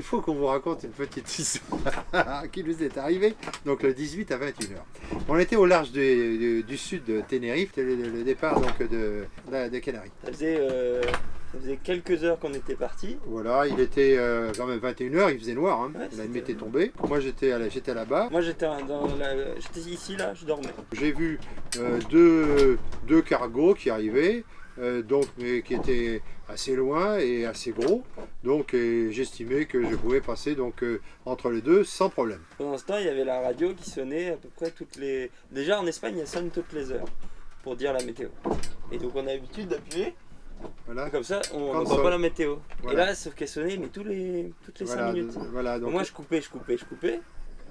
il faut qu'on vous raconte une petite histoire qui nous est arrivée, donc le 18 à 21h. On était au large du sud de Tenerife, c'était le départ donc, de Canaries. Ça faisait quelques heures qu'on était partis. Voilà, il était quand même 21h, il faisait noir, hein. Ouais, La nuit était tombée. Moi j'étais là-bas. Moi j'étais ici, là, je dormais. J'ai vu deux cargos qui arrivaient. Donc, mais qui était assez loin et assez gros, donc j'estimais que je pouvais passer donc entre les deux sans problème. Pendant ce temps, il y avait la radio qui sonnait à peu près toutes les... Déjà en Espagne, elle sonne toutes les heures pour dire la météo. Et donc on a l'habitude d'appuyer, voilà. Comme ça on n'entend pas la météo. Voilà. Et là, sauf qu'elle sonnait mais toutes les voilà, 5 minutes. Voilà, donc... Moi je coupais.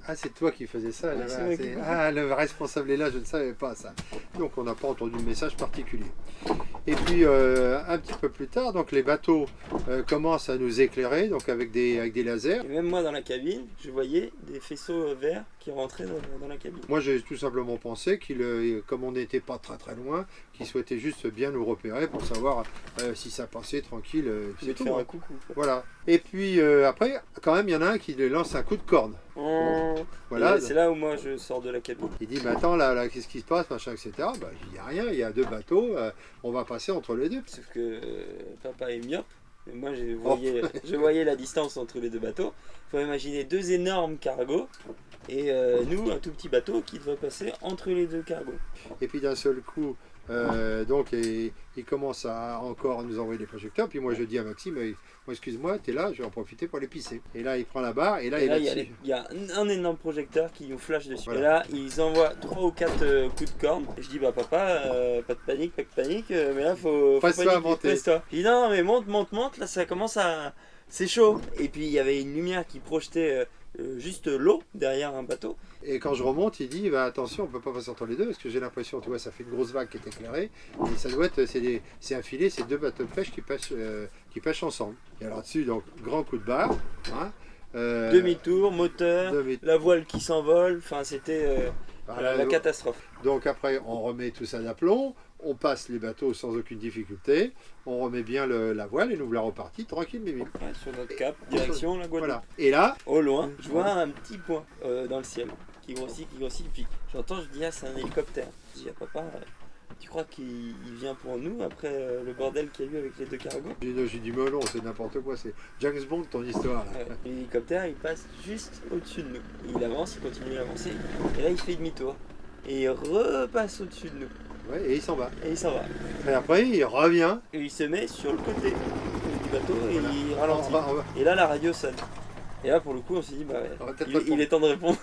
Ah, c'est toi qui faisais ça là, le responsable est là, je ne savais pas ça. Donc on n'a pas entendu de message particulier. Et puis un petit peu plus tard, donc les bateaux commencent à nous éclairer, donc avec des lasers. Et même moi dans la cabine, je voyais des faisceaux verts qui rentraient dans la cabine. Moi j'ai tout simplement pensé comme on n'était pas très loin, qu'il souhaitait juste bien nous repérer pour savoir si ça passait tranquille. C'est tout, faire un coucou. Voilà. Et puis après, quand même, il y en a un qui lance un coup de corne. Voilà. C'est là où moi je sors de la cabine. Il dit, mais attends, là qu'est-ce qui se passe, machin, etc. Bah, il n'y a rien, il y a deux bateaux, on va passer entre les deux. Sauf que papa est myope, et moi je voyais la distance entre les deux bateaux. Il faut imaginer deux énormes cargos, et nous, un tout petit bateau qui devrait passer entre les deux cargos. Et puis d'un seul coup, donc il commence à encore nous envoyer des projecteurs, puis moi je dis à Maxime, excuse-moi, t'es là, je vais en profiter pour les pisser. Et là il prend la barre, et là il y a un énorme projecteur qui nous flash dessus. Voilà. Et là ils envoient 3 ou 4 coups de corne, et je dis bah papa, pas de panique, mais là faut presse-toi. Je dis non mais monte, là ça commence à... c'est chaud. Et puis il y avait une lumière qui projetait juste l'eau derrière un bateau. Et quand je remonte, il dit bah, attention, on peut pas passer entre les deux parce que j'ai l'impression, tu vois, ça fait une grosse vague qui est éclairée et ça doit être, c'est un filet, c'est deux bateaux de pêche qui pêchent ensemble. Et alors dessus, donc grand coup de barre, hein, demi-tour, moteur, la voile qui s'envole, enfin c'était la catastrophe. Donc après, on remet tout ça d'aplomb, on passe les bateaux sans aucune difficulté, on remet bien la voile et nous voilà repartis tranquille, mais sur notre cap, direction la Guadeloupe. Voilà. Et là, au loin, je vois un petit point dans le ciel qui grossit, puis j'entends, je dis ah c'est un hélicoptère. Je dis à papa, tu crois qu'il vient pour nous après le bordel qu'il y a eu avec les deux cargos? J'ai dit mais non, c'est n'importe quoi, c'est James Bond ton histoire. L'hélicoptère il passe juste au-dessus de nous, il avance, il continue d'avancer, et là il fait demi-tour, et il repasse au-dessus de nous. Ouais, et il s'en va. Et après, il revient. Et il se met sur le côté du bateau et il ralentit. Et là, la radio sonne. Et là, pour le coup, on s'est dit, bah, il est temps de répondre.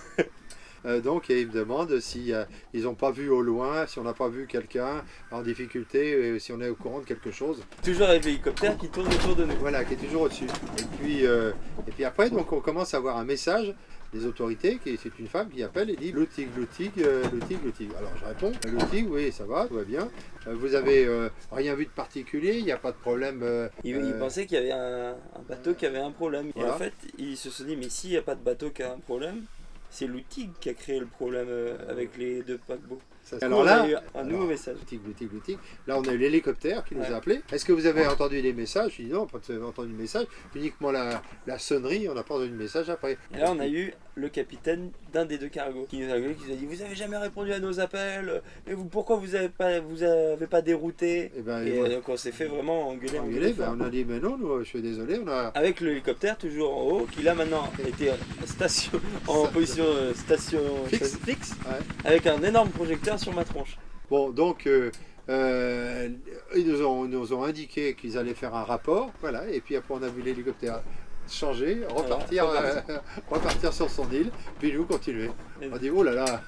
Donc, il me demande si ils n'ont pas vu au loin, si on n'a pas vu quelqu'un en difficulté, si on est au courant de quelque chose. Toujours avec l'hélicoptère qui tourne autour de nous. Voilà, qui est toujours au-dessus. Et puis après, donc, on commence à avoir un message des autorités, c'est une femme qui appelle et dit Loutig. Alors je réponds, Loutig, oui ça va, tout va bien. Vous avez rien vu de particulier, il n'y a pas de problème. Il pensait qu'il y avait un bateau qui avait un problème. Voilà. Et en fait, il se sont dit, mais s'il n'y a pas de bateau qui a un problème, c'est Loutig qui a créé le problème avec les deux paquebots. Alors là, on a eu un nouveau message. Loutig. Là, on a eu l'hélicoptère qui nous a appelés. Est-ce que vous avez entendu les messages? Je dis non, pas entendu de message. Uniquement la sonnerie, on n'a pas entendu de message après. Et là, on a eu le capitaine d'un des deux cargos qui nous a gueulé, qui nous a dit vous avez jamais répondu à nos appels, mais pourquoi vous avez pas dérouté? Et donc on s'est fait vraiment engueuler. On a dit mais non, nous, je suis désolé. Avec l'hélicoptère toujours en haut, qui là maintenant était en position station fixe, avec un énorme projecteur sur ma tronche. Bon, donc ils nous ont indiqué qu'ils allaient faire un rapport, voilà, et puis après on a vu l'hélicoptère changer, repartir sur son île, puis nous continuer. On dit oh là là.